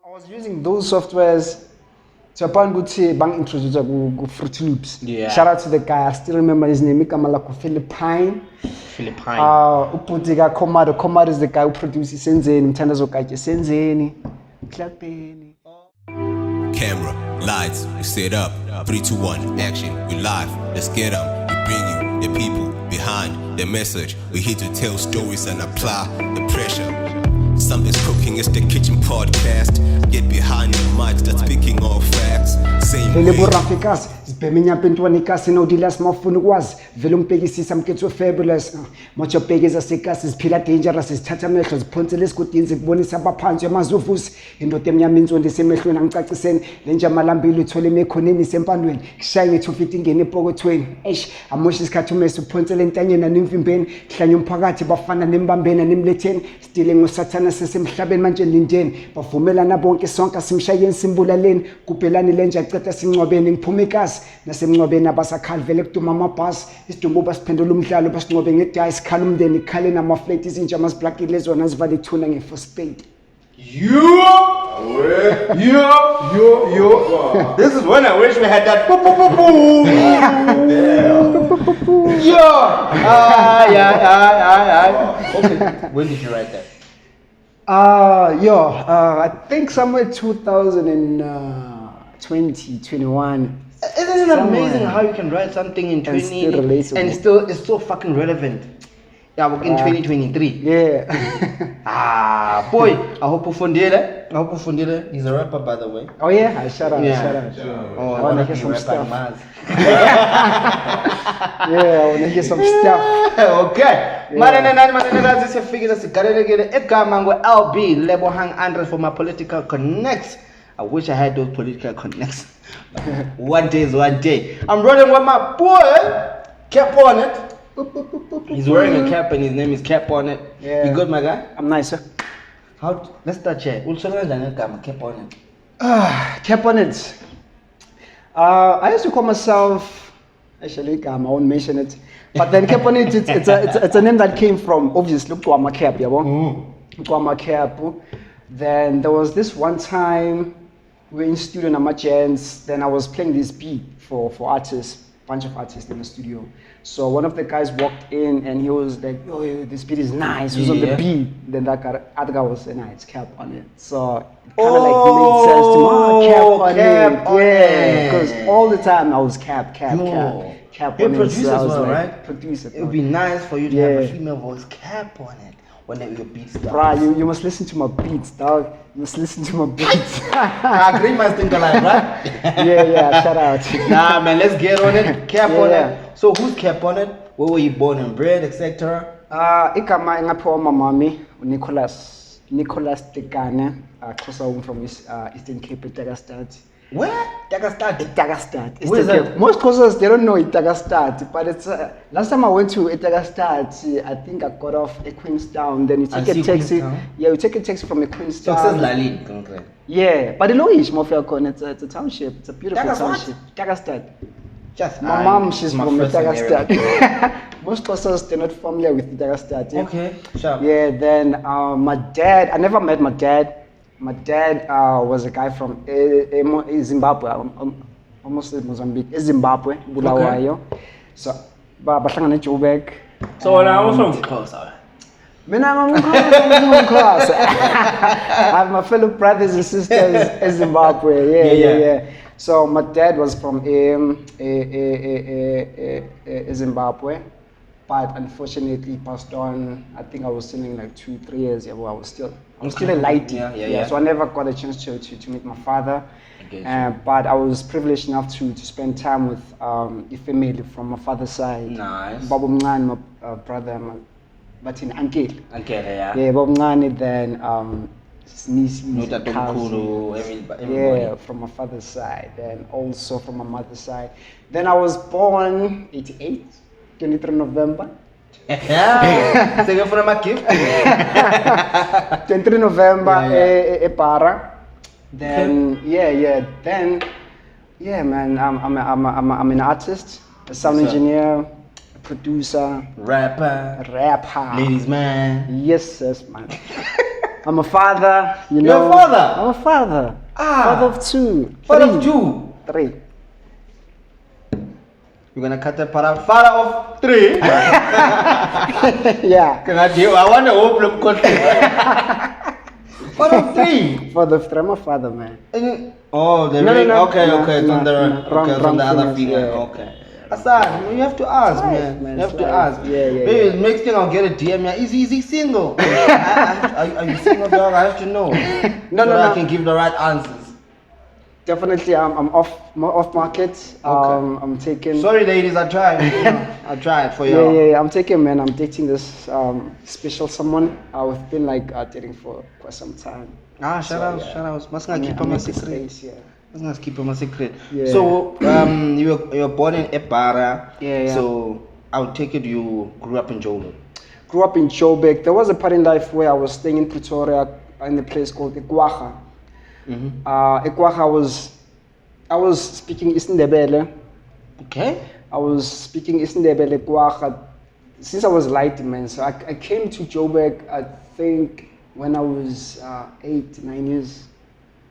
I was using those softwares to a point ukuthi bang introduce ku Fruity Loops. Yeah. Shout out to the guy. I still remember his name. Ikamala ku Plein. Uputika Komado is the guy who produces Senzeni. Mthandazo Kaje Senzeni. Clapping. Camera, lights, we set up. 3, 2, 1, action. We live. Let's get 'em. We bring you the people behind the message. We here to tell stories and apply the pressure. Something's cooking, it's the kitchen podcast. Get behind the mic, start speaking all facts. Same way. Rafikas, Beminya Pentuanicas, no dealers, more fun was. Velum Pegis, some kids were fabulous. Much of Pegis as Secas is Pila dangerous, is Tatametros, Pontelis, Kutins, Bonisaba Panja Mazufus, Indotemia means when the same and Kakisen, Lenja Malambilu, Toleme Konini, Sempanwin, shiny to fitting in a pogo twin. Esh, Amoshis Katumes, Pontelentanian and Infimben, Clanum Pagati, Bafana, Nimbamben and Nimletin, stealing with Satana Sim Shaben Manjan Linden, Bafumela Nabonke Sonka Sim Shayan Simbula Lane, Kupelani Lenja Tata Simwaben, Pumikas. Nasemngcwabeni abasakhala vele kuduma amabhasi isidumbu basiphendula umdlalo basingcwabe ngedice khala umndeni khale namaflate izinja amazibhlakile zona zivale ithuna nge-phosphate. This is when I wish we had that. Okay, when did you write that? I think somewhere 2020, 21. Isn't it amazing how you can write something in 20 and it's still fucking relevant? Yeah, we're in 2023. Yeah. Boy, I hope Ufundile. He's a rapper, by the way. Oh yeah, shout out. Oh, I want to hear some stuff. I want to hear some stuff. Okay. Manana, this is figure that's LB Lebo Hang Andres for my political connects. I wish I had those political connects. One day is one day. I'm rolling with my boy, CapOnIt. He's wearing a cap and his name is CapOnIt. Yeah. You good, my guy? I'm nice, sir. Let's start here. CapOnIt. CapOnIt. I used to call myself, actually, I won't mention it. But then CapOnIt, it's a name that came from, obviously, Kwama Cap, Kwama Cap. Then there was this one time, we were in studio in Amachans, then I was playing this beat for artists, bunch of artists in the studio. So one of the guys walked in and he was like, "Oh, this beat is nice." He was on the beat. Then that other guy was saying, "Nah, it's CapOnIt." So it kind of like made sense to me. CapOnIt. Yeah, because all the time I was CapOnIt. You're producer as well, right? Producer. It would be nice for you to have a female voice, CapOnIt. When your beats start. Right, you must listen to my beats, dog. You must listen to my beats. Green Man's think alive, right? Yeah, shout out. Nah, man, let's get on it. CapOnIt. So who's CapOnIt? Where were you born and bred, etc.? Igama engaphiwa umamami Nicholas Tekane, Xhosa from Eastern Cape, Takastad. Where? Takastad. Where is that? Most Xhosas they don't know Takastad, but it's last time I went to Takastad, I think I got off at Queenstown. Then you take a taxi. Yeah, you take a taxi from Queenstown. So it says Lali. Yeah, but the Loish Mofia, it's a township. It's a beautiful township. Takastad. My mom, she's from Takastad. Most Xhosas they're not familiar with Takastad. Yeah? Okay, sure. Yeah, then my dad. I never met my dad. My dad was a guy from Zimbabwe, almost Mozambique, Zimbabwe, Bulawayo. So, bahlangana eJoburg. So now I'm from close. I'm close. I have my fellow brothers and sisters in Zimbabwe. Yeah. So my dad was from Zimbabwe, but unfortunately he passed on. I think I was still in like 2-3 years. Yeah, well, I'm still a lighty. Yeah. So I never got a chance to meet my father. But I was privileged enough to spend time with a family from my father's side. Nice. Babu Mngani, my brother, but in uncle. Uncle, yeah. Yeah, Babu Mngani, then his niece, yeah, from my father's side, and also from my mother's side. Then I was born 88, 23 November. Yeah. So you're from a gift? 23 November, Para. Then then man, I'm an artist, a sound engineer, a producer, rapper, ladies man. Yes, man. I'm a father, you You're know. a father? I'm a father. Ah. Father of two. Father of three. 2. 3. You're gonna cut that part out. Father of 3. Yeah. I want to open up. Father of 3. Father of 3. I'm a father, man. Oh, the No, ring. no, Okay, no, okay. It's no, on the no. okay, Wrong- it's on wrong the other fingers, finger. yeah. Okay. Asad, you have to ask, Life, man. man, You have it's to life. ask. Yeah, yeah, Maybe yeah. the next thing I'll get a DM. Yeah, is he single? Are you single, dog? I have to know. No, so no, that I no. can give the right answers. Definitely, I'm off market. I'm taking. Sorry, ladies, I tried. You know, I tried for you. Yeah. I'm taking, man. I'm dating this special someone. We've been like dating for quite some time. Shout out. Must not keep I'm him a in this secret. space, yeah. Must not keep him a secret. Yeah. So, you were born in Ebara. Yeah. So, I would take it you grew up in Joburg. Grew up in Joburg. There was a part in life where I was staying in Pretoria in a place called Ekwaga. Ekwaga I was speaking Isindebele. Okay. I was speaking Isindebele Ekwaga since I was light, man. So I came to Joburg, I think, when I was 8, 9 years.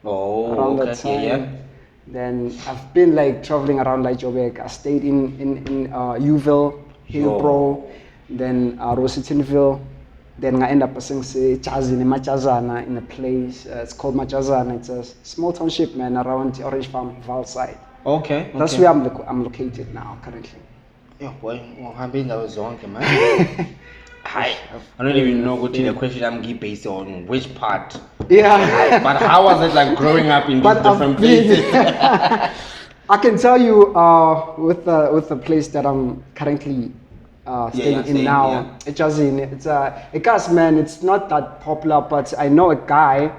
Oh, Around okay. that time. Yeah. Then I've been like traveling around like Joburg. I stayed in Uville, Hillbrow, then Rosittenville. Then I end up passing Machazana in a place. It's called Machazana. It's a small township, man, around Orange Farm, Val side. Okay. That's where I'm located now, currently. Yeah, boy. I've been that was wrong, man. I don't even know what the question I'm giving based on which part. Yeah. But how was it like growing up in these different places? I can tell you with the place that I'm currently staying in now. It's a cast, man. It's not that popular, but I know a guy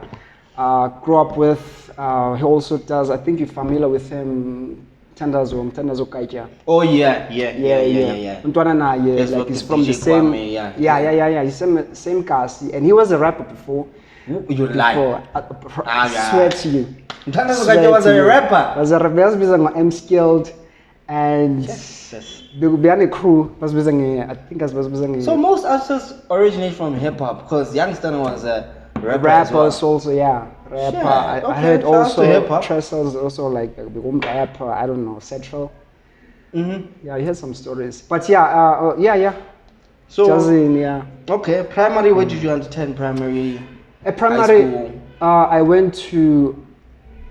grew up with. He also does. I think you're familiar with him. Tandazo Kaija. Oh yeah. Untwana naye, like he's from the same. Yeah. He's same cast, and he was a rapper before. You lie. I swear to you. Tandazo Kaija was a rapper. Was a rapper. Was with M Skilled, and behind a crew. Was with I think as was with. So most artists originate from hip hop because Youngster was a rapper. Rappers also, yeah. Rapper. Yeah, I heard also hip-hop. Tressa's also like a rapper. I don't know, Central. Yeah, I heard some stories. But yeah. So Jazzing, yeah. okay, primary. Where did you attend primary? Primary. I went to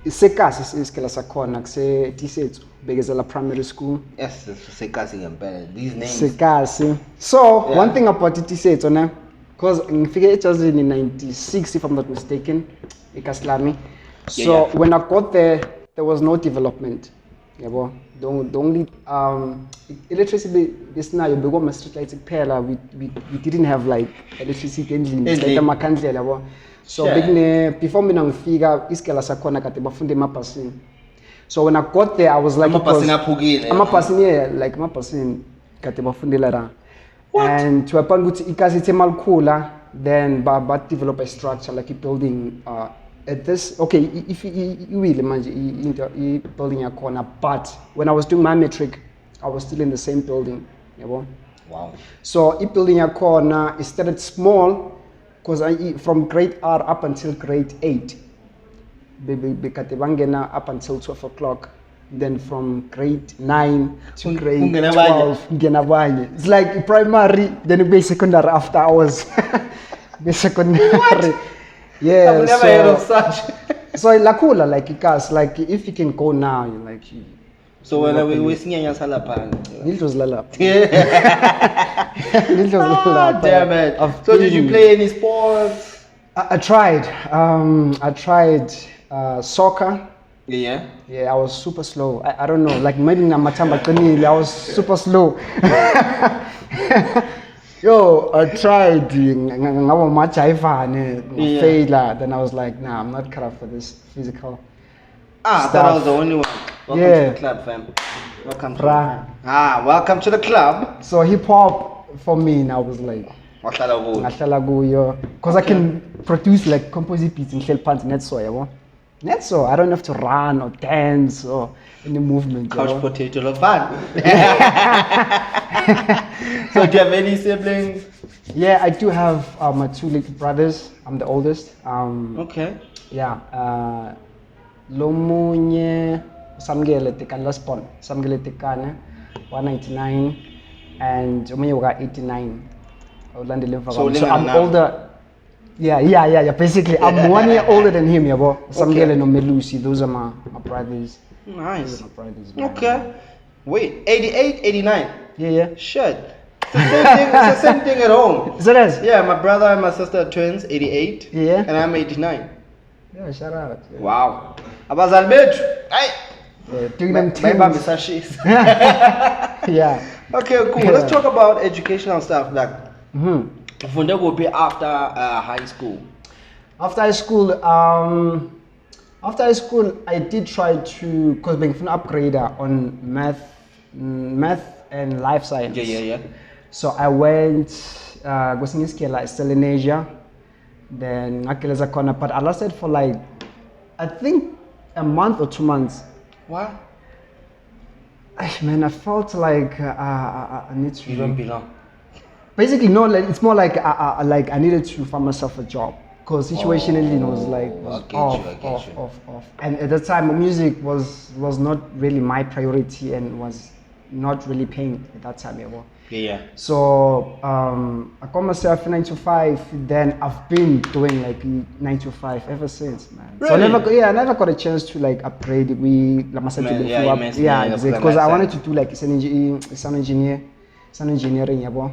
Sekas isikela sakhona kuse Tisetso Begezela Primary School. Yes, Sekasi and better. These names. Sekasi. So one thing about Tisetso, ne, because it was in 96, if I'm not mistaken, Ikaslami. So when I got there was no development. Yeah, well, the only electricity this now you street lights we didn't have like electricity endlini. So before me ngifika isikela sakhona kade bafunde emabhasini. So when I got there I was like amabhasini like amabhasini kade bafundela la. And to a point ukuthi ikasi ithe malikhula then ba develop a structure like a building at this, okay, if you really manje into building a corner, but when I was doing my metric, I was still in the same building. Wow. So building a corner, it started small because from grade R up until grade 8, up until 12 o'clock. Then from grade 9 to grade 12, it's like primary, then it be secondary after hours. Be secondary. What? Yeah, I've never heard of such. So lakula, like it cast, like if you can go now, you like. So when we sing your salapan. It was lalap. Damn it. So did you play any sports? I tried. I tried soccer. Yeah. Yeah, I was super slow. I don't know, like maybe Namatamba I was super slow. Yo, I tried. Failure. Then I was like, nah, I'm not cut out for this physical. I thought I was the only one. Welcome to the club, fam. Welcome to the club. Welcome to the club. So hip hop for me now was like, because I can produce like composite beats in shell pants net so Netso, I don't have to run or dance or any movement. Couch potato of fun. So do you have any siblings? Yeah, I do have my 2 little brothers. I'm the oldest. Okay. Yeah. Lomunye Samgele Tekane Laspon. Samgele Tekane 199 and Omunye Uga 89. So I'm older. Yeah. Basically, I'm 1 year older than him, yabo. Samgele no Melusi. Those are my brothers. Nice. Those are my brothers. Man. Okay. Wait, 88, 89. Yeah. Shit. It's the same thing at home. So that's Yeah, my brother and my sister are twins, 88. Yeah. And I'm 89. Yeah, shout out. Yeah. Wow. Abazal bethu. Hey. Yeah, doing them Bye things. things. Yeah. Okay, cool. Let's talk about educational stuff. Like, ufunde kuphi after high school? After high school, I did try to, because being an upgrader on math and life science. Yeah. So I went, still in Asia. Then Akeleza corner, but I lasted for like, I think a month or 2 months. What? Man, I felt like I need to. You don't belong. Basically, no. Like, it's more like I needed to find myself a job because situationally it was like off. And at that time, music was not really my priority and was not really paying at that time. Yeah. So I got myself 9 to 5. Then I've been doing like 9 to 5 ever since, man. Really? So I never got a chance to like upgrade. Exactly. Because I wanted to do like sound engineering,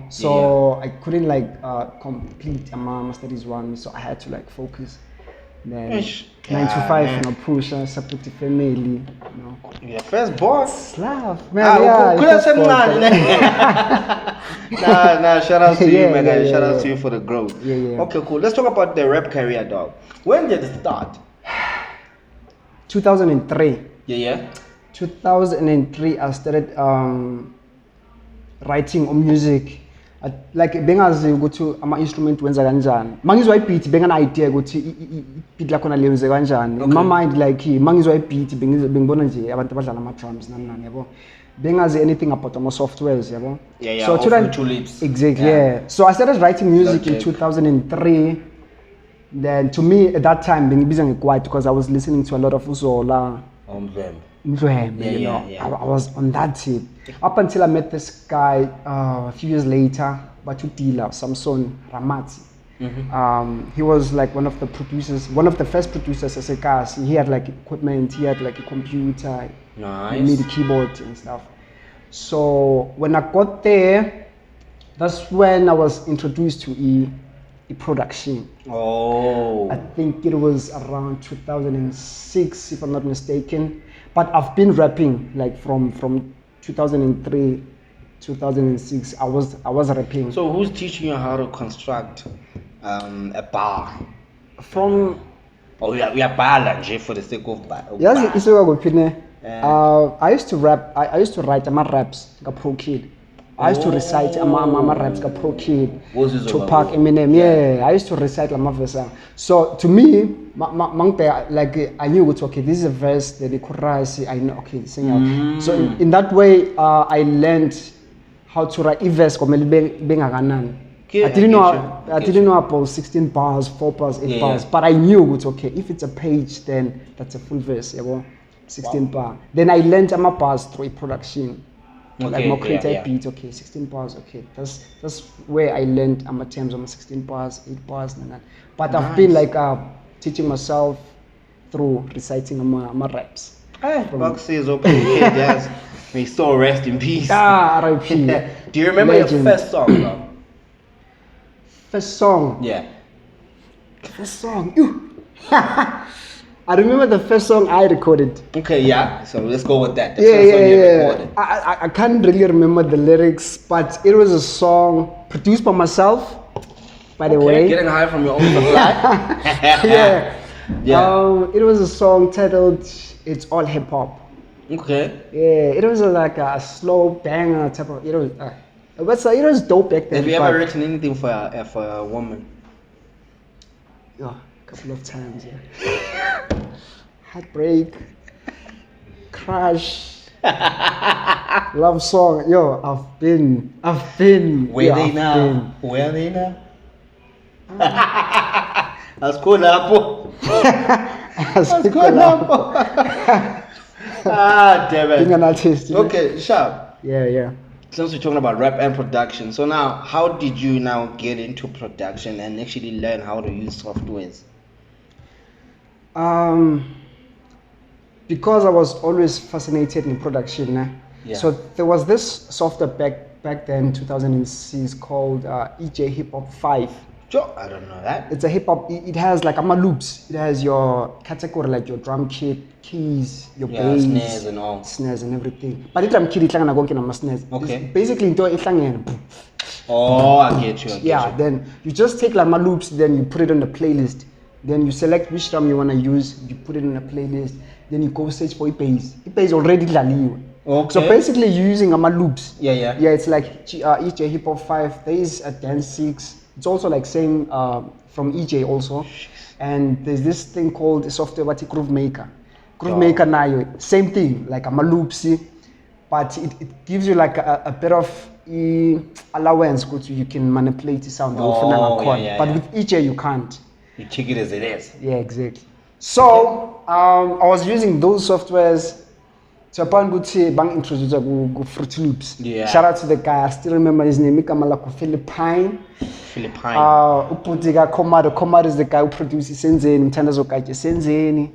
So I couldn't like complete my studies one, so I had to like focus. Then 9 to 5, push and support the family, Yeah, first boss. Slav, man. Nah, shout out to you, man. Yeah, Shout out to you for the growth. Yeah. Okay, cool. Let's talk about the rap career, dog. When did it start? 2003. Yeah. 2003, I started writing on music. Like bengazi ukuthi ama instrument wenza kanjani. Mangizwa ibeat bengana idea ukuthi beat la khona lenze kanjani. In my mind like mangizwa ibeat bengibona nje abantu abadlala ama drums nani yabo. Bengazi anything about ama softwares yabo. Yeah. So exactly. Yeah. So I started writing music in 2003. Then to me at that time bengibiza ngequiet because I was listening to a lot of Uzola. I was on that tip up until I met this guy a few years later, Batutila Samson Ramati. He was like one of the first producers as a cast. He had like equipment, he had like a computer, MIDI keyboard and stuff. So when I got there, that's when I was introduced to e production. I think it was around 2006 if I'm not mistaken. But I've been rapping like from 2003, 2006. I was rapping. So who's teaching you how to construct a bar? From we are bar for the sake of bar. Yes, it's I used to rap. I used to write my raps like Pro Kid. I used to recite my raps like Pro Kid, Tupac, Eminem. Yeah, I used to recite my verse. So to me, like I knew it's okay. This is a verse, the chorus. I know okay, sing out. So in that way, I learned how to write verse. I didn't know about 16 bars, 4 bars, 8 bars, but I knew it's okay. If it's a page, then that's a full verse. 16 bar. Then I learned my bars through a production. Like more creative beat, 16 bars, that's where I learned my terms on 16 bars, 8 bars, and that. But I've been like teaching myself through reciting my raps. Box is open, yes. May soul rest in peace. R.I.P. Do you remember your first song, bro? First song? Yeah. First song. I remember the first song I recorded. Okay, yeah. So let's go with that. The first song you recorded. I can't really remember the lyrics, but it was a song produced by myself, by the way. Getting high from your own supply. Yeah. It was a song titled "It's All Hip Hop." Okay. Yeah, it was like a slow banger type of. It was dope back then. Have you ever written anything for a woman? Yeah. Couple of times, Heartbreak, crush, Love song, yo, I've been. Where yeah, they I've now? been. Where they now? Asko lapho. Asko lapho. Ah, damn Being an it. artist. You know? Okay, sharp. Yeah. Since we're talking about rap and production, so now how did you now get into production and actually learn how to use softwares? Because I was always fascinated in production. Yeah. So there was this software back then, 2006, called EJ Hip Hop 5. Sure, I don't know that. It's a hip hop. It has like loops. It has your category like your drum kit, keys, your bass, snares and all. snares and everything. But drum kit itlangana konke nama snares. Okay. It's basically into itlangana. Oh, I get you. Yeah. Then you just take like my loops. Then you put it on the playlist. Then you select which drum you wanna use. You put it in a playlist. Then you go search for bass. Bass already dlaliwe. Okay. So basically you're using my loops. Yeah. Yeah, it's like EJ Hip Hop 5. There is a Dance 6. It's also like same from EJ also. And there's this thing called software Groove Maker. Groove Maker now, same thing, like a loops, but it gives you like a bit of allowance which you can manipulate the sound. But with EJ you can't. You check it as it is. Yeah, exactly. So I was using those softwares. So upon bang introduced to Fruity Loops. Yeah. Shout out to the guy. I still remember his name. Plein. Philippine. Uputika Komado is the guy who produces Senzeni. Mtandazo kaje Senzeni.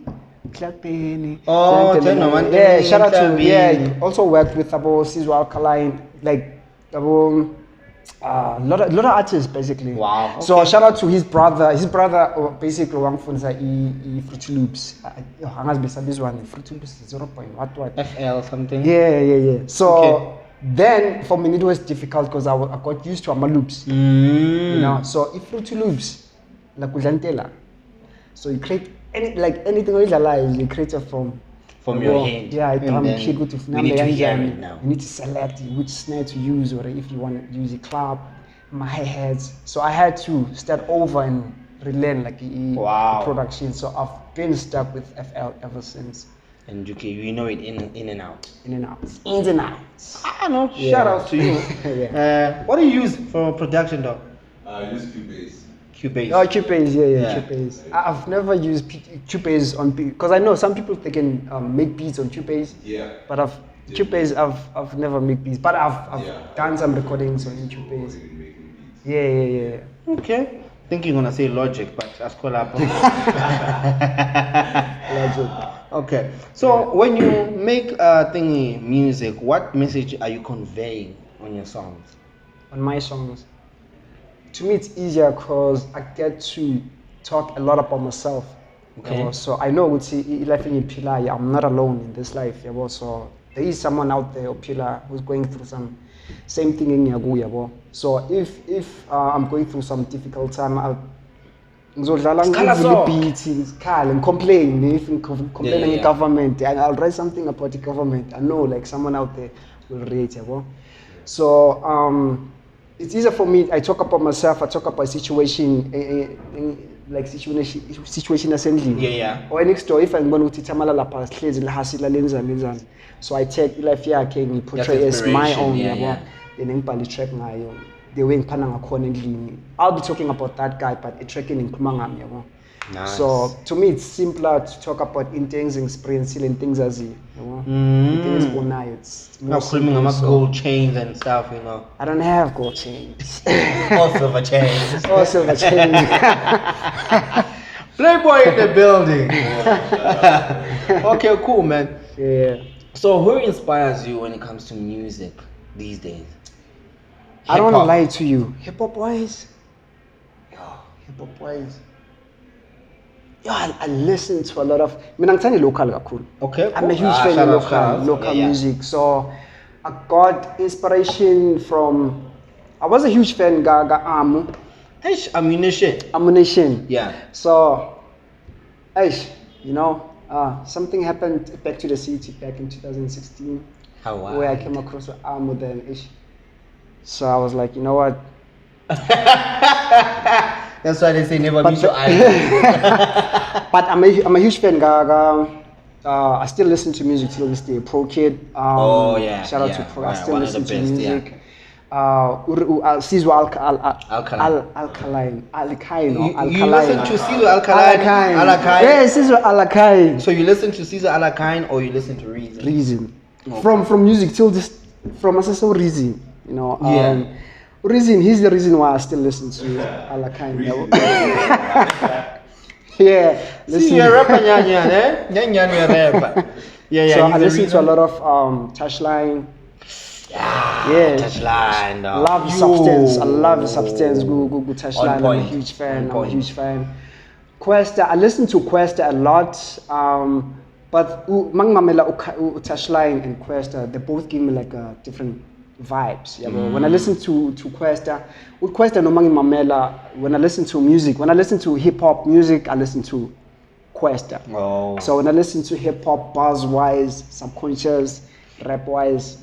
Clapping. Oh, tell me one thing. Yeah, shout out to he also worked with Sizwa Alkaline, like lot of artists basically. Wow. Okay. So shout out to his brother. His brother basically wangfunza Fruity Loops. Angazi besabizwa ni Fruity Loops 0. what. FL something. Yeah. So then for me it was difficult because I got used to my loops. You know. So if Fruity Loops like udlantela. So you create anything you create it from your hand. Yeah, we need to hear it now. You need to select which snare to use, or if you want to use a clap, my hi-hats. So I had to start over and relearn like production. So I've been stuck with FL ever since. And you know it in and out. Ins and outs. I know. Yeah. Shout out to you. What do you use for production though? I use Cubase. Cubase. Oh, Cubase, yeah. Cubase. I've never used Cubase on because I know some people they can make beats on Cubase. Yeah. But Cubase I've never made beats, but I've done some recordings on Cubase. Yeah. Okay. I think you're gonna say Logic, but that's called up. Logic. Okay. So when you make music, what message are you conveying on your songs? On my songs. To me, it's easier because I get to talk a lot about myself. Okay. So I know life in Pila, I'm not alone in this life. So there is someone out there, Pila, who's going through some same thing in Yagu. So if I'm going through some difficult time, I'll beats and complain. If I'm complaining the government, and I'll write something about the government. I know like someone out there will read. So it's easier for me. I talk about myself. I talk about situation, like situation assembly. Yeah. Or next door, if I'm going to tamala la pas, lenzan. So I take life here, can portray as my own. Then I track my the way I'll be talking about that guy, but it's tracking in Kumangam. Nice. So to me, it's simpler to talk about things, experience, and things as you know. It's more simple. About gold chains and stuff, you know. I don't have gold chains. Or silver chains. Playboy in the building. Okay, cool, man. Yeah. So who inspires you when it comes to music these days? I don't want to lie to you. Hip hop wise. I listen to a lot of. I'm local. Okay. I'm a huge fan of local music. So I got inspiration from. I was a huge fan Gaga Amu. Ammunition. Yeah. So, something happened back to the city back in 2016. Where I came across with Amu then. So I was like, you know what? That's why they say never meet your idol. But I'm a huge fan. I still listen to music till this day. Pro Kid. Oh yeah. Shout out yeah. to Pro. I Right, still one of listen the to best, music. Yeah. Sizwe Alkaline. Alkaline. You listen to Sizwe Alkaline? Alakaline. Yeah, Sizwe Alkaline. So you listen to Sizwe Alakaline or you listen to Reason? Reason. Okay. From music till this, from Asaso Reason. You know. Yeah. Reason. He's the reason why I still listen to Alkaline. Yeah. See, you're a rapper, eh? You're a rapper. Yeah. So I listen to a lot of Touchline. Yeah. Touchline. Love Substance. I love Substance. Go Touchline. I'm a point. huge fan. On point. Questa. I listen to Questa a lot. But Mangmamela Touchline and Questa, they both give me like a different vibes. Yeah, when I listen to Questa, with Questa no Mangmamela, when I listen to music, when I listen to hip hop music, I listen to Questa. Oh. So when I listen to hip hop, buzz wise, subconscious, rap wise,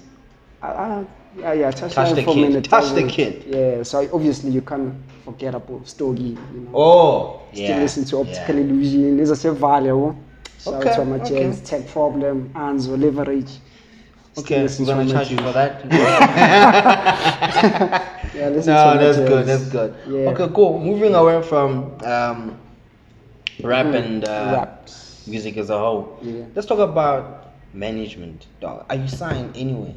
touch the kid. Touch the kid. Yeah, so obviously you can't forget about Stogie. You know. Oh, Still listen to Optical Illusion. There's a value. Shout out to my Okay. jazz, Tech Problem, Anzo, Leverage. Okay, we're gonna charge you for that. Yeah, listen No, to that's my good. jazz. That's good. Yeah. Okay, cool. Moving away from rap and Raps. music as a whole. Yeah. Let's talk about management, dog. Are you signed anyway,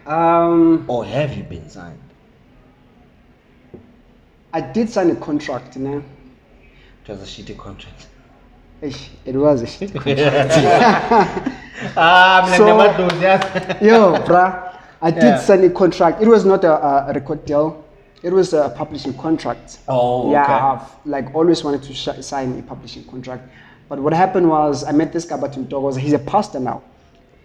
or have you been signed? I did sign a contract, you know. It was a shitty contract. It was a shit. So- Yo, bruh, I did Yeah. sign a contract. It was not a record deal. It was a publishing contract. Oh, Yeah, okay. I've like always wanted to sign a publishing contract. But what happened was I met this guy, but Untogoza, he's a pastor now,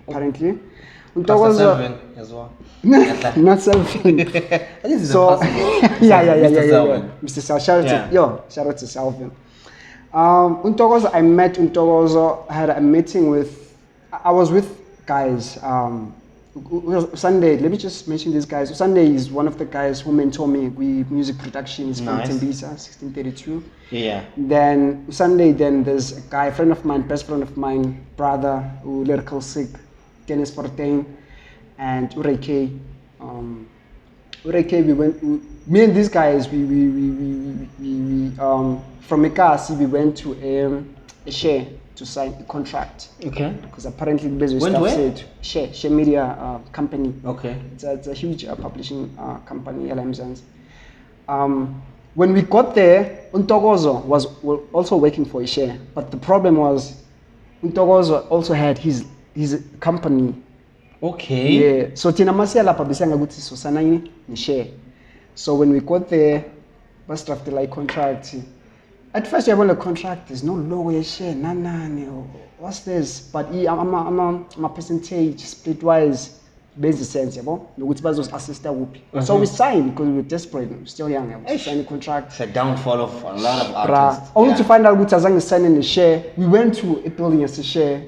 apparently. Pastor Untogoza, Selvin as well. not Selvin. I think he's So, a pastor. yeah. Mr. Selvin. Mr. Selvin. Shout out Yeah. to, shout out to Selvin. Untogoza, I met Untogoza, I had a meeting with, I was with guys, Sunday, let me just mention these guys. Sunday is one of the guys who mentor me with music production. He's from Nice. Tembisa, 1632. Yeah. Then Sunday, then there's a guy, friend of mine, best friend of mine, brother, who lyrical sick, Dennis Fortain, and Ureke. Ureke, we went. Me and these guys, we from Ekasi, we went to a share to sign a contract Okay. because apparently Bezo Went staff where? said share media company. Okay. It's a huge publishing company, LMZs. When we got there, Untogozo was also working for a share, but the problem was Untogozo also had his company. Okay. Yeah. So tina masiya lapha besanga ukuthi sosana yini ni share. So when we got there, bus drafted like contract. At first, you have on the contract. There's no logo share. What's this? But I'm a percentage split wise. Based sense, yabo. Nokuthi bazosi-assista kuphi. So we signed because we were desperate. We're still young. We signed a contract. It's a downfall of a lot of Bruh. artists. Only to find out ukuthi azange signing the share. We went to a building as a share.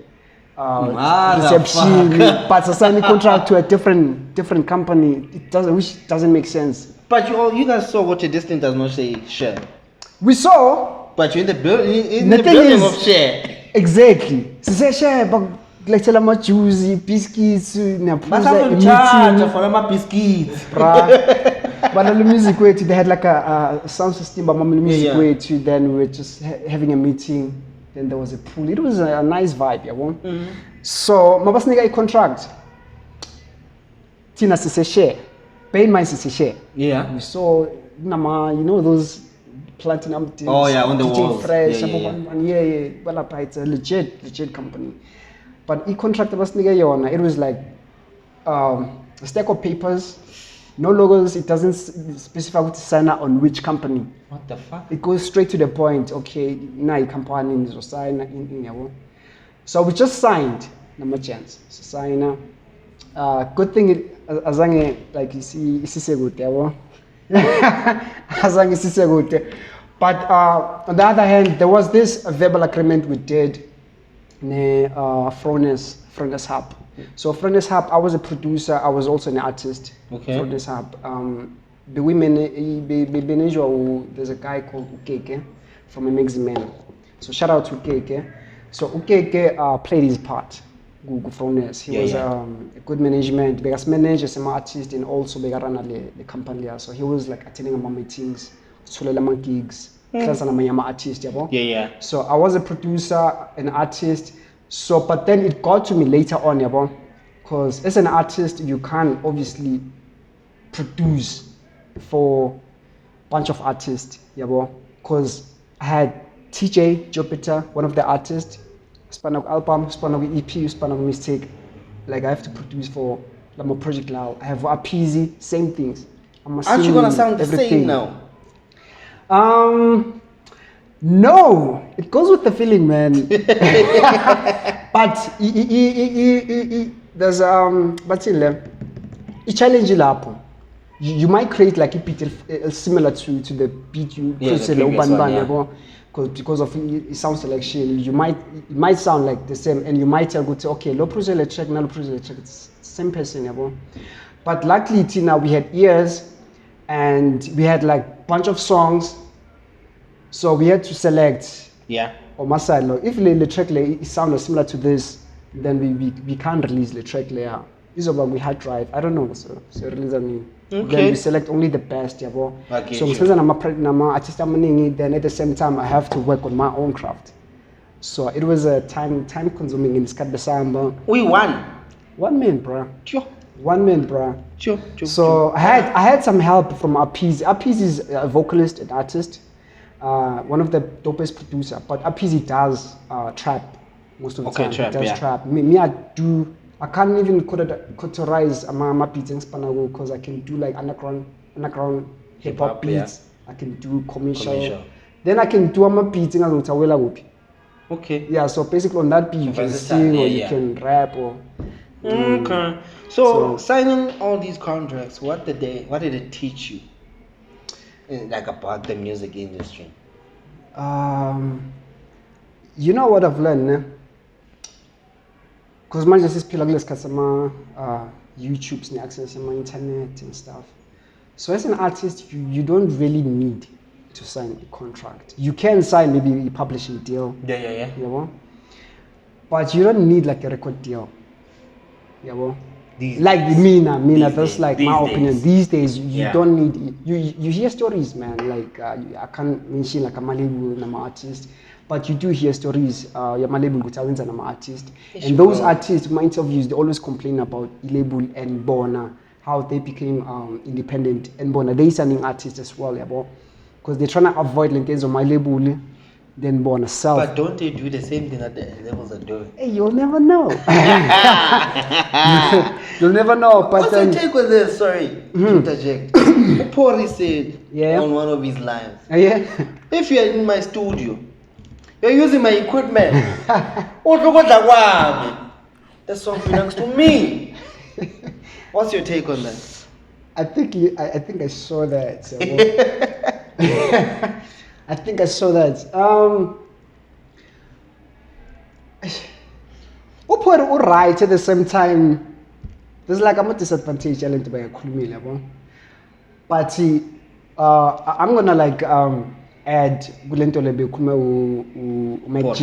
Reception, but signing contract to a different company. Which doesn't make sense. But you guys saw what your distance does not say share. We saw. But you're in the building. The The thing building is- of share. Exactly. Say share, but like tell them juicy biscuits, But naphuza I'm in charge meeting. for my biscuits. But on the music way, they had like a sound system, but on the music Yeah. way, then we were just having a meeting. Then there was a pool. It was a nice vibe, yeah. So, my boss nigga a contract. Tina says share. Pay in mind says share. Yeah. We saw, you know those platinum things. Oh, yeah, on the DJ walls. Fresh, Yeah. yeah. Well, it's a legit company. But e contract was nigga yona. It was like a stack of papers, no logos. It doesn't specify what to sign up on which company. What the fuck? It goes straight to the point. Okay, now company is sign in yabo. So we just signed. No chance. So sign. Good thing azange like you see good yabo. Azange see good. But on the other hand, there was this verbal agreement we did. Froness Hub. So Froness Hub, I was a producer. I was also an artist. Okay. Froness Hub. The women, there's a guy called Ukeke from a Mexican. So shout out to Ukeke. So Ukeke played his part. From this, he was a good management. Because manager some artist and also run the company. So he was like attending my meetings, my gigs, class and my artist. So I was a producer, an artist. So but then it got to me later on, because as an artist you can't obviously produce for a bunch of artists, because I had TJ Jupiter, one of the artists. Span album, span EP, span mistake. Like I have to produce for my project now. I have Apizi, same things. Aren't you gonna sound the same now? No, it goes with the feeling, man. But there's but it challenge you might create like a beat similar to the beat you because of sound selection, it might sound like the same, and you might tell good okay, low producer track, now low producer track, it's same person, But luckily, now we had ears, and we had like bunch of songs, so we had to select. On my side, if the track sounds similar to this, then we can't release the track layer. This is about we hard drive. I don't know, so release me. Then we select only the best, So since I'm a artist, then at the same time I have to work on my own craft. So it was a time consuming in this December. We won. 1 minute, bro. Sure. 1 minute, bro. So I had some help from Apizi. Apizi is a vocalist and artist, one of the dopest producer. But Apizi does trap most of the time. Trap, he does trap. Me, I can't even categorize my beats in Spanago because I can do like underground hip hop beats. I can do commercial. Then I can do my beats in Utawela. Yeah, so basically on that beat you can sing or you can rap or. So signing all these contracts, what did it teach you? Like about the music industry? You know what I've learned, because manje sisiphila kulesi khathi sama YouTube's access sama internet and stuff. So as an artist, you don't really need to sign a contract. You can sign maybe a publishing deal. Yeah. But you don't need like a record deal. These that's like my opinion. These days you don't need it. You hear stories, man. Like I can't mention like a Malibu and I'm an artist. But you do hear stories, label and I'm an artist. And those artists, my interviews, they always complain about label and Bona, how they became independent. And Bona, they signing artists as well, because they're trying to avoid like of my label, then Bona self. But don't they do the same thing that the labels are doing? Hey, you'll never know. You'll never know. But what's your take on this? Sorry, to interject. Pori said on one of his lines, if you're in my studio, you're using my equipment. That song belongs to me. What's your take on that? I think I saw that. So, I think I saw that. Right at the same time. There's like I'm a disadvantage element by a but I'm gonna like add Gulento Lebe Meg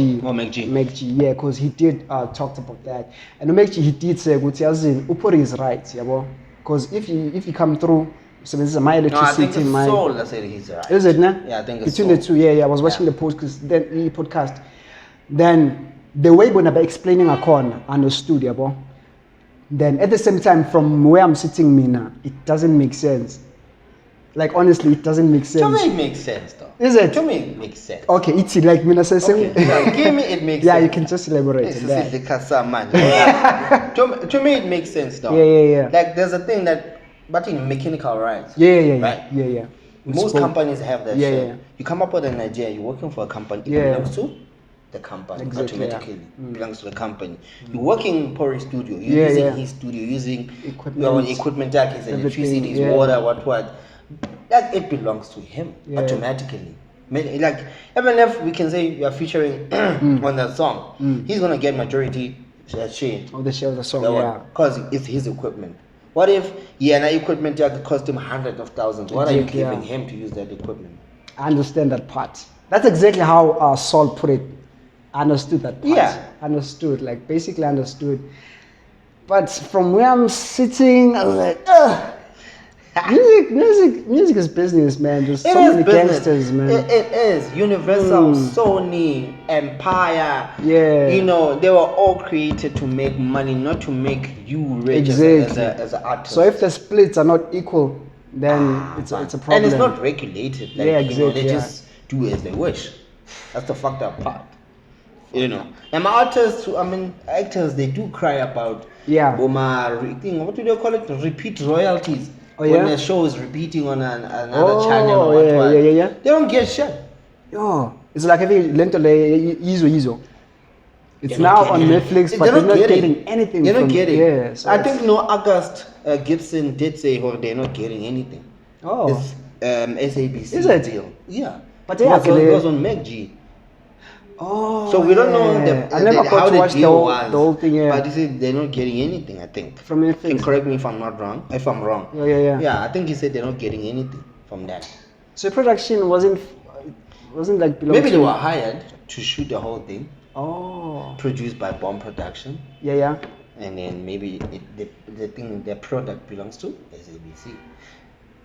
G, because he did talked about that. And Meg G, he did say Upori is right, because if you come through, so this is my electricity. I think it's Soul that said he's right. Is it, no? Yeah, I think it's between Soul. The two. I was watching the podcast. Then the way when I'm explaining a corner, I understood, Then at the same time, from where I'm sitting, Mina, it doesn't make sense. Like honestly, it doesn't make sense. To me, it makes sense, though. Is it? To me, it makes sense. Okay, it's like Mina says. Okay. Give me, it makes sense. Yeah, you can just elaborate on that. To me, it makes sense, though. Yeah. Like there's a thing that, but in mechanical rights. Yeah. Most companies have that. Yeah. You come up with an idea. You're working for a company. It belongs to the company. Exactly, automatically belongs to the company. You're working in Pori studio. You're using his studio. Using equipment, his electricity, his water, what. That it belongs to him automatically. Like even if we can say you are featuring on that song, he's gonna get majority share of the share of the song. Because it's his equipment. What if an equipment that cost him hundreds of thousands? What are you giving him to use that equipment? I understand that part. That's exactly how Saul put it. I understood that part. Yeah. Understood, like basically understood. But from where I'm sitting, I was like, ugh. Music is business, man. There's so many gangsters, man. It is. Universal, Sony, Empire. Yeah. You know, they were all created to make money, not to make you rich as an artist. So if the splits are not equal, then it's a problem. And it's not regulated. Like, Yeah, you know, they exactly, just do as they wish. That's the fucked up part. You know, and my artists, actors, they do cry about what do they call it? Repeat royalties. When a show is repeating on another channel or whatever. Yeah. They don't get shit. Yo, it's like every lento Izo. It's now on Netflix, but they're not getting anything. They're not getting. Yeah, so I think August Gibson did say they're not getting anything. Oh. It's SABC Is it? deal. Yeah. But it was on MacG. Oh. So we don't know I never got to watch the whole thing. Yeah. But he said they're not getting anything. I think from Netflix. And correct me if I'm not wrong. If I'm wrong. Yeah. Yeah, I think he said they're not getting anything from that. So production wasn't like maybe they were hired to shoot the whole thing. Oh. Produced by Bomb Production. Yeah. And then maybe the thing, their product belongs to SABC.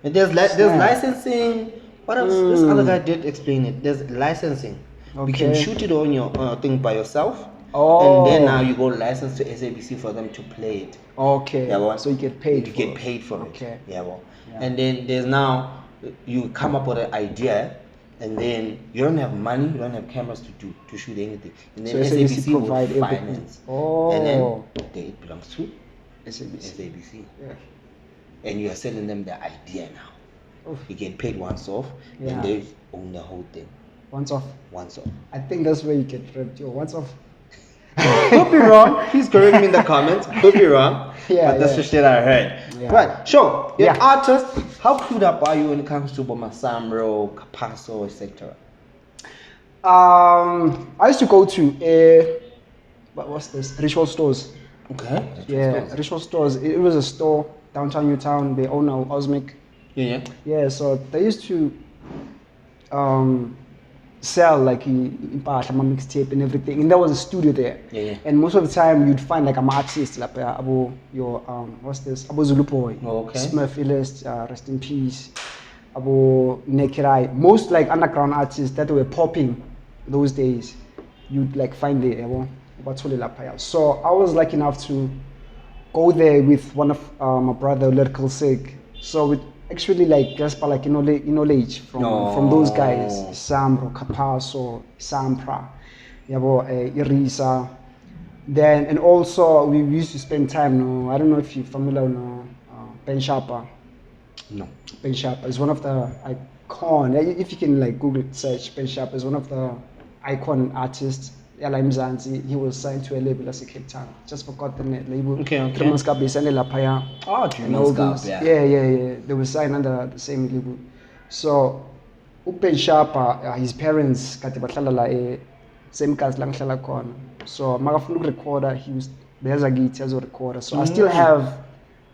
And there's licensing. What else? This other guy did explain it. There's licensing. Okay. You can shoot it on your thing by yourself. Oh. And then now you go license to SABC for them to play it. Okay. Yeah, well, so you get paid. You get paid for it. Okay. Yeah, well. Yeah. And then there's now you come up with an idea. And then you don't have money, you don't have cameras to shoot anything. And then so SABC will provide finance. Oh. And then it belongs to SABC. Yeah. And you are selling them the idea now. Oof. You get paid once off, and they own the whole thing. Once off. I think that's where you get ripped. Once off. Could be wrong. Please correct me in the comments. Could be wrong. Yeah, but that's the shit I heard. Yeah. Right. Sure. You're an artist. How clued up are you when it comes to Samro, Capasso, etc.? I used to go to what's this? Ritual stores. Okay. Ritual stores. It was a store downtown Newtown. They own Osmic. Yeah. Yeah. So they used to sell like impahla, my mixtape and everything, and there was a studio there. Yeah. And most of the time you'd find like an artist like what's this? Abo Zulu Boy. Okay. Smurf Illest, rest in peace. Abo Nekirai. Most like underground artists that were popping those days, you'd like find there. So I was lucky enough to go there with one of my brother, Lyrical Sig. So with actually like just by like knowledge from those guys, Samro, Capasso, Sampra, Irisa. Then and also we used to spend time. I don't know if you're familiar with Ben Sharpa. No. Ben Sharpa is one of the icon. If you can like Google search, Ben Sharpa is one of the icon artists. He was signed to a label as a Cape Town. Just forgot the label. Okay. Tremanskap is ended up here. Oh, Tremanskap, yeah. They were signed under the same label. So, Ben Sharpa, his parents, same cast lang hlala khona. So, makafuna recorder, he was there's a guitar as a recorder. So I still have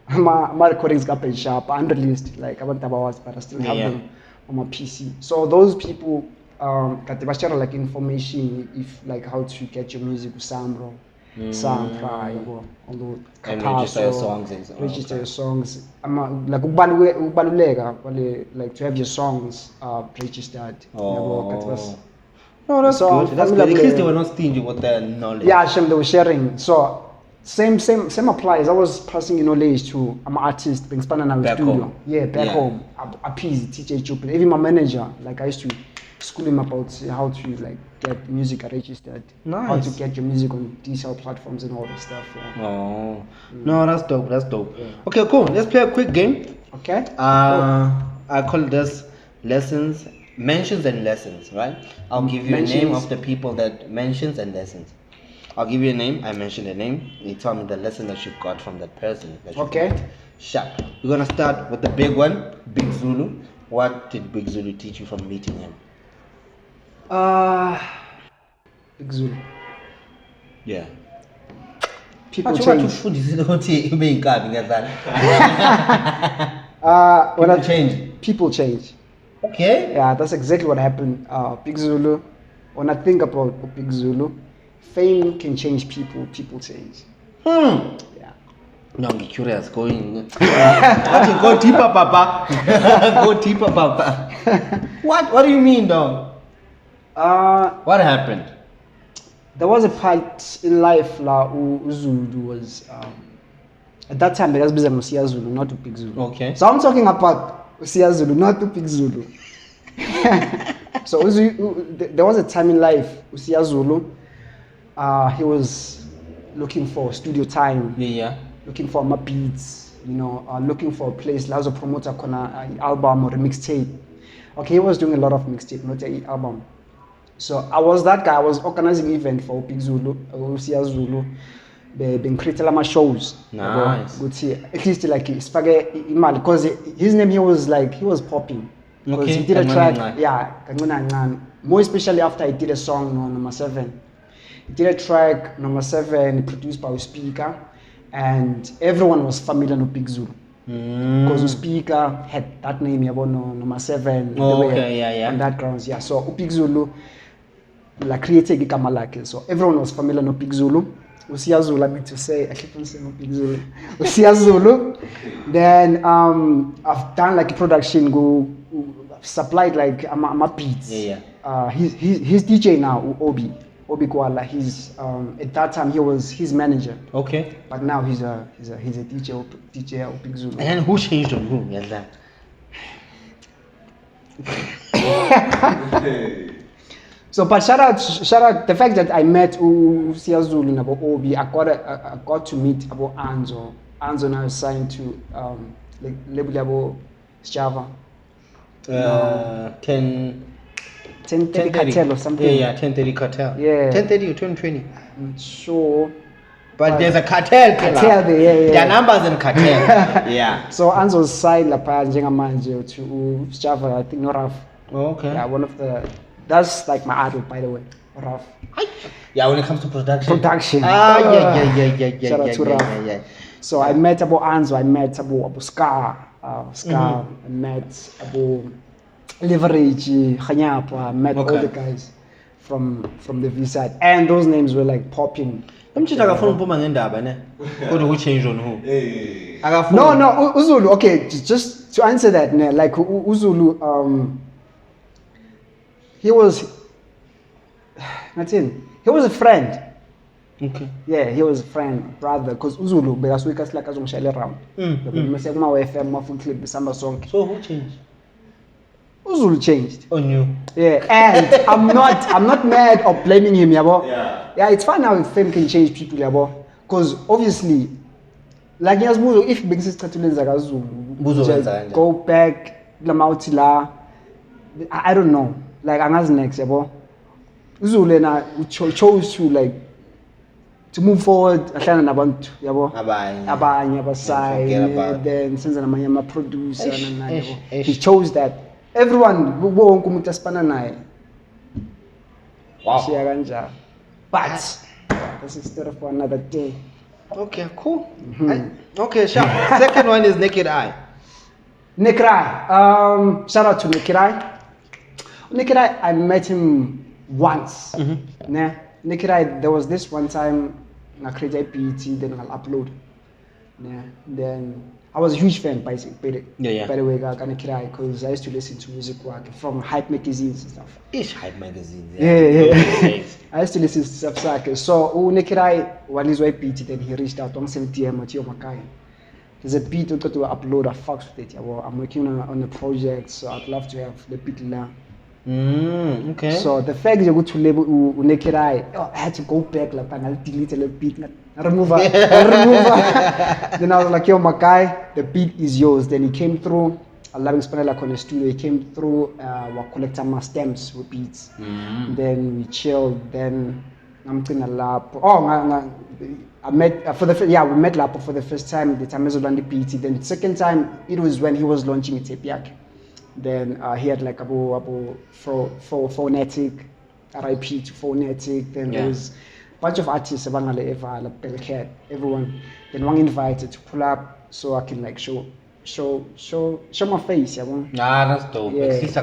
my recordings got Ben Sharpa unreleased, like abantu abawazi, but I still have them on my PC. So those people share like information if like how to get your music with Samro, Sampra, although and register your songs and register your songs. Like ubaluleka like to have your songs registered. No, that's good. That's good. At least they were not stingy with their knowledge. Yeah, they were sharing. So same applies. I was passing knowledge to I'm an artist, being spanned in the studio. Home. Yeah, back home. Appease, teacher, Jupiter. Even my manager, like I used to school him about how to like get music registered. Nice. How to get your music on digital platforms and all that stuff. Yeah. Oh. No, that's dope. That's dope. Yeah. Okay, cool. Let's play a quick game. Okay. I call this mentions and lessons, right? I'll give you a name of the people that mentions and lessons. I'll give you a name, I mention a name, you tell me the lesson that you got from that person. Okay. Sharp. We're gonna start with the big one, Big Zulu. What did Big Zulu teach you from meeting him? Big Zulu. Yeah. People change. People change. Okay. Yeah, that's exactly what happened. Big Zulu. When I think about Big Zulu, fame can change people change. Yeah. No, I'm curious. Go deeper, Papa. Go deeper, Papa. What do you mean, dog? What happened? There was a part in life la Zulu was at that time because busy Zulu, not to Big Zulu. Okay. So I'm talking about Zulu, not to Big Zulu. So there was a time in life Zulu, he was looking for studio time. Yeah. Looking for my beats, looking for a place. Like a promoter an album or a mixtape. Okay, he was doing a lot of mixtape, not an album. So I was that guy. I was organizing event for Big Zulu, Zulu. Being creating my shows. Nice. Good see. At least like because his name he was popping. Because okay. He did a track. Yeah, more especially after he did a song number 7. He did a track number 7 produced by a speaker, and everyone was familiar with Big Zulu. Because the speaker had that name, number 7. Oh, okay, yeah. On that grounds, yeah. So Big Zulu, like created igama lakhe. So everyone was familiar with Big Zulu. Usiya Zulu, I mean to say, I keep on saying Big Zulu. Usiya Zulu. Then I've done like a production, supplied like my beats. Yeah. He's DJ now, Obi Kwala. He's at that time he was his manager. Okay. But now he's a DJ of Big Zulu. And who changed on who? Yes, that. So, but shout out the fact that I met Usiya Zulu and about Obi. I got to meet about Anzo. Anzo now is signed to like label Java. 1030 Cartel or something. Yeah, 1030 Cartel. Yeah. 1030 or 2020. I'm sure. But there's a cartel there, yeah. There are numbers in cartel. Yeah. So Anzo's signed Njengamanje to Java, I think, not Raf. Oh, okay. Yeah, one of the. That's like my idol, by the way, Raf. Yeah, when it comes to production. Yeah. Shout out to Raf. Yeah. So I met Abu Anzo, I met Abu Scar, I met Abu Leverage, Khanyapa, I met all the guys from the V side, and those names were like popping. Who changed on who? No, Uzulu. Okay, just to answer that, like Uzulu, he was a friend. Okay. Yeah, he was a friend, brother. Because Uzulu, because we can like as around. YFM, FullClip, Samba song. So who changed? Uzulu changed. On you. Yeah, and I'm not mad or blaming him, yabo. Yeah, it's fine how fame can change people, yabo. Because obviously, like if Big Zulu, just go back, I don't know. Like Anga's next, yabo. Uzulu chose to move forward. Abanye abasai, then since I'm a producer, he chose that. Everyone won't come to Spanana. Wow. But this is story for another day. Okay, cool. Okay, sure. Second one is Naked Eye. Naked Eye. Shout out to Naked Eye. Naked Eye, I met him once. Naked Eye, there was this one time I created PET, then I'll upload. Then I was a huge fan, by the way, because I used to listen to music work from hype magazines and stuff. It's hype magazines. Yeah. I used to listen to stuff. So, Naked Eye, while he's PET, then he reached out on 70 at Makai. There's a beat to upload. I fucks with it. I'm working on a project, so I'd love to have the beat now. Okay. So the fact you go to label Naked Eye, I had to go back and I'll delete the beat, remove her. Then I was like, yo, Makai, the beat is yours. Then he came through. I love him on the studio. He came through. We collected my stamps with beats. Then we chilled. Then I'm in a lap. I met we met lap for the first time. The time I was on the PT. Then the second time it was when he was launching a tape. Then he had like phonetic, RIP to phonetic. Then there was a bunch of artists, everyone. Then one invited to pull up so I can like show my face. That's dope. Next,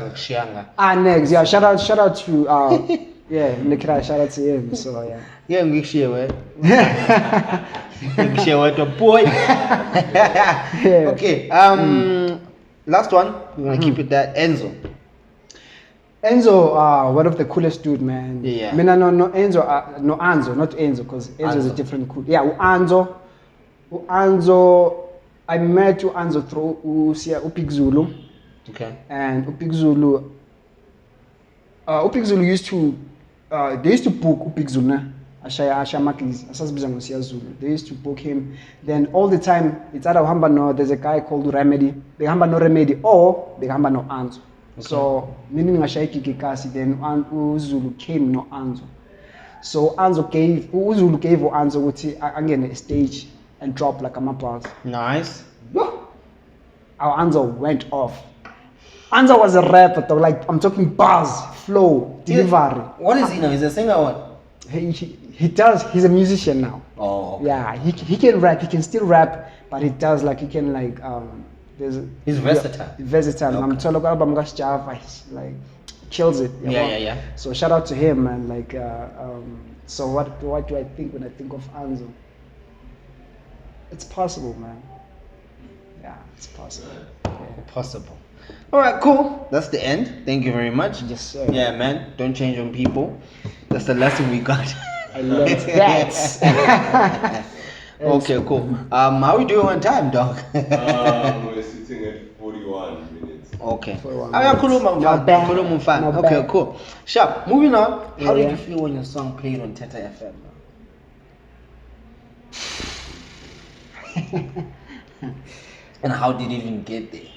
shout out to Naked Eye, shout out to him. So yeah. Yeah, ngikushiye wena boy. Okay, last one. We're gonna keep it that Enzo. Enzo, one of the coolest dude, man. Yeah. I mean, no Enzo, no Anzo, not Enzo, because Enzo is a different cool. Yeah, Anzo, I met Anzo through Big Zulu. Okay. And Big Zulu used to, they used to book Big Zulu. They used to book him. Then all the time, it's either there's a guy called Remedy. They no Remedy or they no Anzo. Okay. So, meaning then Zulu came no Anzo. So Zulu gave Anzo again a stage and drop like a mapaz. Nice. Our Anzo went off. Anzo was a rapper though, like I'm talking bars, flow, delivery. What is he now? He's a singer or what? He does, he's a musician now. Oh, okay. Yeah, he can rap, he can still rap, but he does like, he can like, he's versatile. Versatile. I'm telling you about Java, he's like, kills it. Yeah. So shout out to him, man. Like, so what do I think when I think of Anzo? It's possible, man. Yeah, it's possible. Yeah. Possible. All right, cool. That's the end. Thank you very much. Yes, sir. Yeah, man. Don't change on people. That's the lesson we got. I learned that. Okay, cool. How are we doing on time, dog? We're sitting at 41 minutes. Okay. 41 Not bad. Okay, bad. cool. Sharp. Moving on. How did Yeah. you feel when your song played on Thetha FM? And how did it even get there?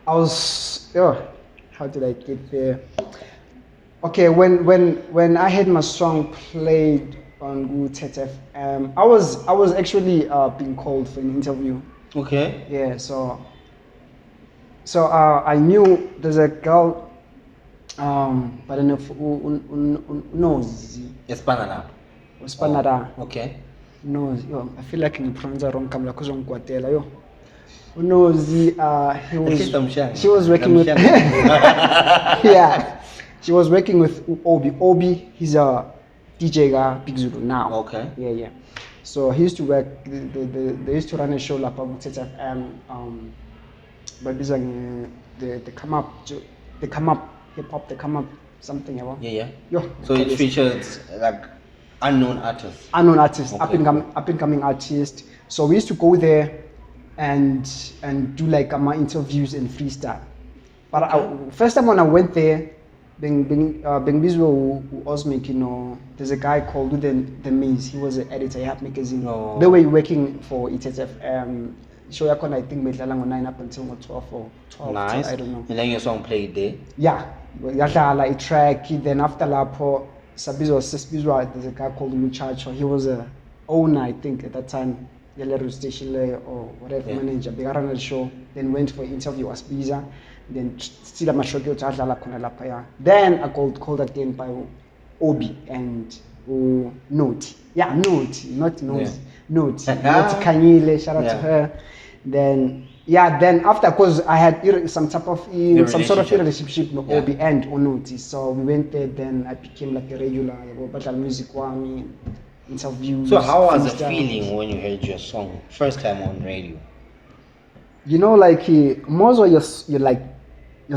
how did I get there? Okay, when I had my song played on Thetha FM, I was actually being called for an interview. Okay. Yeah, so I knew there's a girl, but I don't know if knows. Spanada. Okay. Knows. Yo, I feel like in pronounce wrong. Kamla kuzong kwatela yo. Knows. She was working with. Yeah, she was working with Obi. Obi, he's a DJ guy, Big Zulu now. Okay. Yeah. So he used to work. They used to run a show like Thetha FM. But these are they come up hip hop. They come up something about. Yeah. Yo. So it features like unknown artists. Okay. up and coming artist. So we used to go there and do like my interviews and freestyle. But first time when I went there, BigZulu was making, there's a guy called the Maze. He was an editor at magazine. Oh. They were working for Thetha FM. Show I think we 9 up until 12 or 12. Nice. I don't know. And then your song played there. Yeah. Yadlala a track. Then after Lapo, Sabizwa, there's a guy called Muchacho. He was a owner, I think, at that time. Yellow station or whatever manager. They ran the show. Then went for interview as Biza. Then still my show Then I called again by Obi and Note. Yeah, Note, not Nose. Yeah. Note. Not Kanyile, shout out to her. Then after, because I had some sort of relationship with Obi and Onoti. So we went there, then I became like a regular battle music wami, interviews. So how was the feeling when you heard your song first time on radio? Like most of your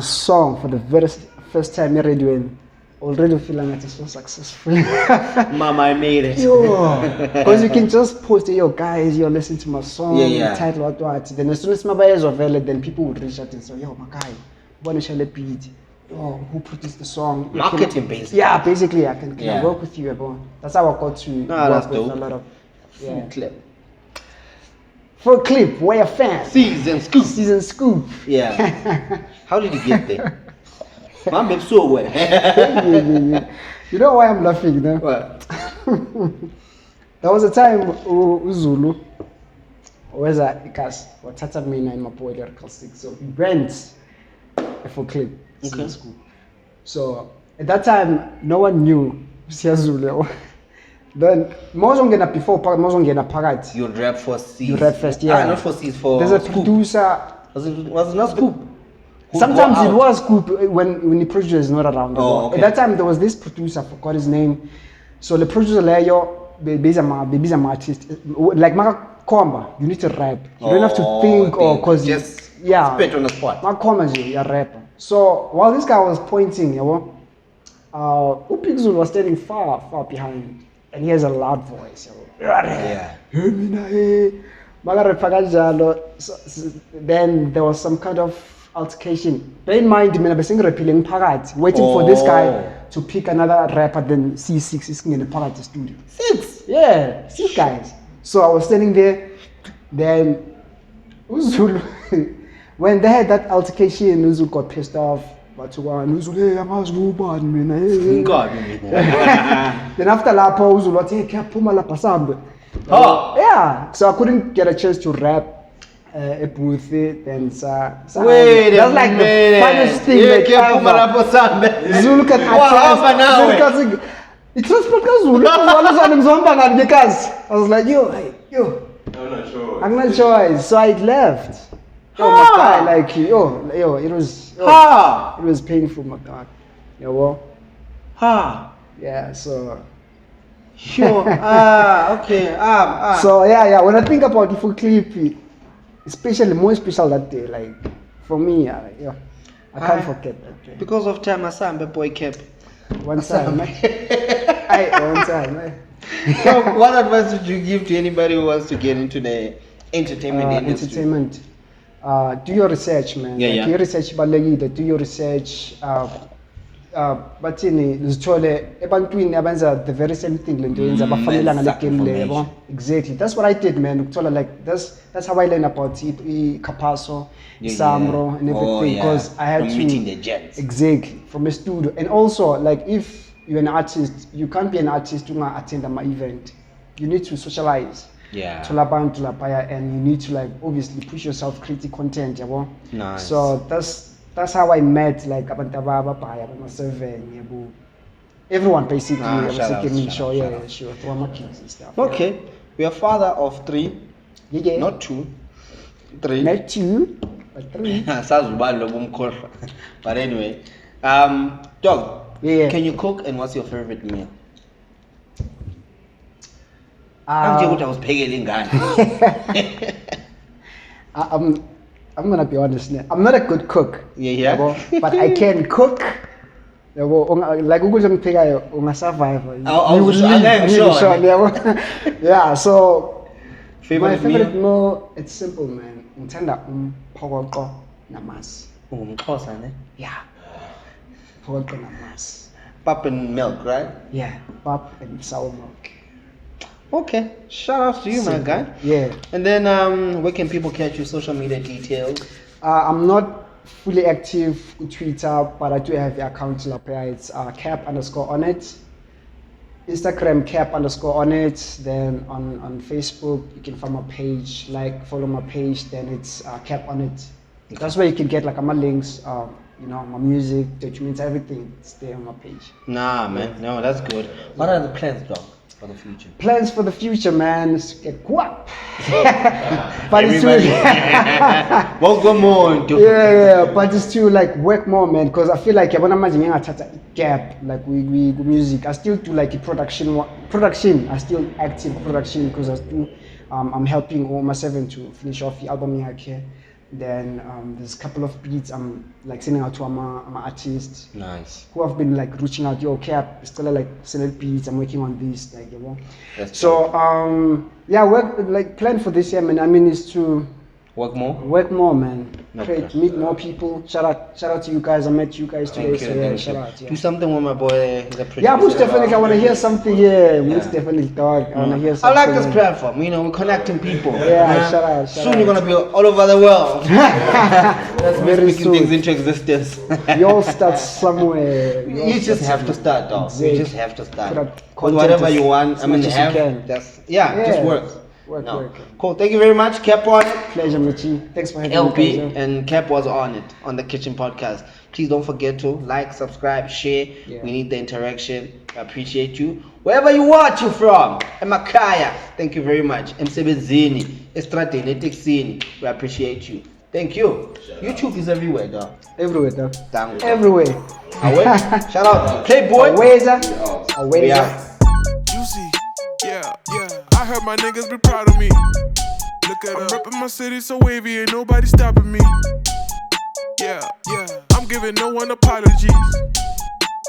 song for the very first time in radio, and already feeling that it's so successful. Mama, I made it. Because you can just post it, guys, you're listening to my song, Yeah. title, what. Then as soon as my buyers are available, then people would reach out and say, my guy, what shall it beat? Who produced the song? Marketing basically. Yeah, basically, I can work with you about. That's how I got to work with dope. a lot of. Yeah. FullClip. FullClip, YFM. SiznScoop. SiznScoop. Yeah. How did you get there? My babe so well. You know why I'm laughing, no? What? There was a time Zulu was because Tata Mina in my boy lyrical stick. So he rent a FullClip. Okay. School. So at that time no one knew Zulu. Then Mozongena before Mozongena Parat. You rap for Sis. You rap first, yeah. Not for Sis, for There's a Scoop. producer. Was it not Scoop? Sometimes it was Scoop when the producer is not around. Oh, okay. At that time there was this producer, I forgot his name. So the producer leyo bebiza ma artist like makakhomba you need to rap. You don't have to think or cause just spit on the spot. Makakhomba nje you're rapper. So while this guy was pointing, Big Zulu was standing far behind and he has a loud voice. Yeah. So then there was some kind of altercation. Bear in mind, waiting for this guy to pick another rapper, then C6 is in the part of the studio. 6? Yeah, 6 guys. So I was standing there, then Uzulu, when they had that altercation, Uzulu got pissed off. But Uzulu, hey, I'm Then after Lapo, Uzulu, hey, Puma La Pasambe. Yeah, so I couldn't get a chance to rap a booth. Then wait, that's like the funniest thing Zulu can attest. It transport Zulu. I was like, yo, I'm not sure. So I left. My guy, like, it was painful, my God. Yeah, so. Sure. Okay. So yeah. When I think about the FullClip, especially more special that day, like for me, I can't forget that day. Because of time, I saw my boy Cap. One time. So what advice would you give to anybody who wants to get into the entertainment industry? Entertainment. Do your research, man. Yeah. Do your research, do your research. But the very same thing exactly. That's what I did, man. Like that's how I learned about Capasso, Samro, and everything. Because I had from meeting the gents. Exactly, from a studio. And also, like, if you're an artist, you can't be an artist to attend my event. You need to socialize. Yeah. And you need to, like, obviously push yourself, create content. Nice. So that's how I met, like, everyone basically. Sure. Through my kids and stuff. Okay, we are father of 3, Yeah. not 2, 3. Not 2, but 3. But anyway, Dog. Yeah. Can you cook, and what's your favorite meal? I'm gonna be honest now. I'm not a good cook. Yeah. But I can cook. Like unga survive. Yeah, so my favorite meal, it's simple, man. Ngithanda umphokoqo namasi. Yeah. Umphokoqo namasi. Pap and milk, right? Yeah, pap and sour milk. Okay, shout out to you, my guy. Yeah. And then where can people catch you? Social media details? I'm not fully active on Twitter, but I do have the account. It's CapOnIt. Instagram CapOnIt. Then on Facebook you can find my page. Follow my page. Then it's CapOnIt. That's where you can get like my links. My music, documents, everything. It's there on my page. Nah, man. No, that's good. What are the plans, Dog? For the future? Plans for the future, man, is to get guap. But it's welcome more. Yeah, but it's to like work more, man, because I feel like when I'm imagining a gap, like we music, I still do like a production. I still active production because I'm helping Oma 7 to finish off the album here. Then there's a couple of beats I'm like sending out to my artists. Nice. Who have been like reaching out, Cap, still like sending beats, I'm working on this, like, That's so plan for this year, man. I mean, is to work more, man. Okay. Meet more people. Shout out to you guys. I met you guys today. Shout out. Do something with my boy. Yeah, most definitely. I want to hear something. Most definitely, dog. I want to hear something. I like this platform. We're connecting people. Yeah, shout out. Soon you're gonna be all over the world. That's very soon. Things into existence. You all start somewhere. You just have to start, dog. Exactly. You just have to start. With whatever you want. Just work. Work. Cool. Thank you very much, CapOnIt. Pleasure, Michi. Thanks for having LP me. and Cap was on it on the Kitchen Podcast. Please don't forget to like, subscribe, share. Yeah. We need the interaction. I appreciate you. Wherever you watch you from, Emakaya, thank you very much. Msebenzini, Estradeni, Texini, we appreciate you. Thank you. YouTube is everywhere, dog. Everywhere, dog. Thank you. Everywhere. Shout out, Playboy. Aweza. Yeah. heard my niggas be proud of me. Look at I'm reppin' my city so wavy, ain't nobody stopping me. Yeah, I'm giving no one apologies.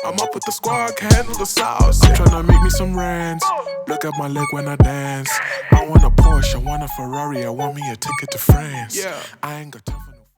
I'm up with the squad, can handle the sauce. I'm tryna make me some rands. Look at my leg when I dance. I want a Porsche, I want a Ferrari, I want me a ticket to France. I ain't got time for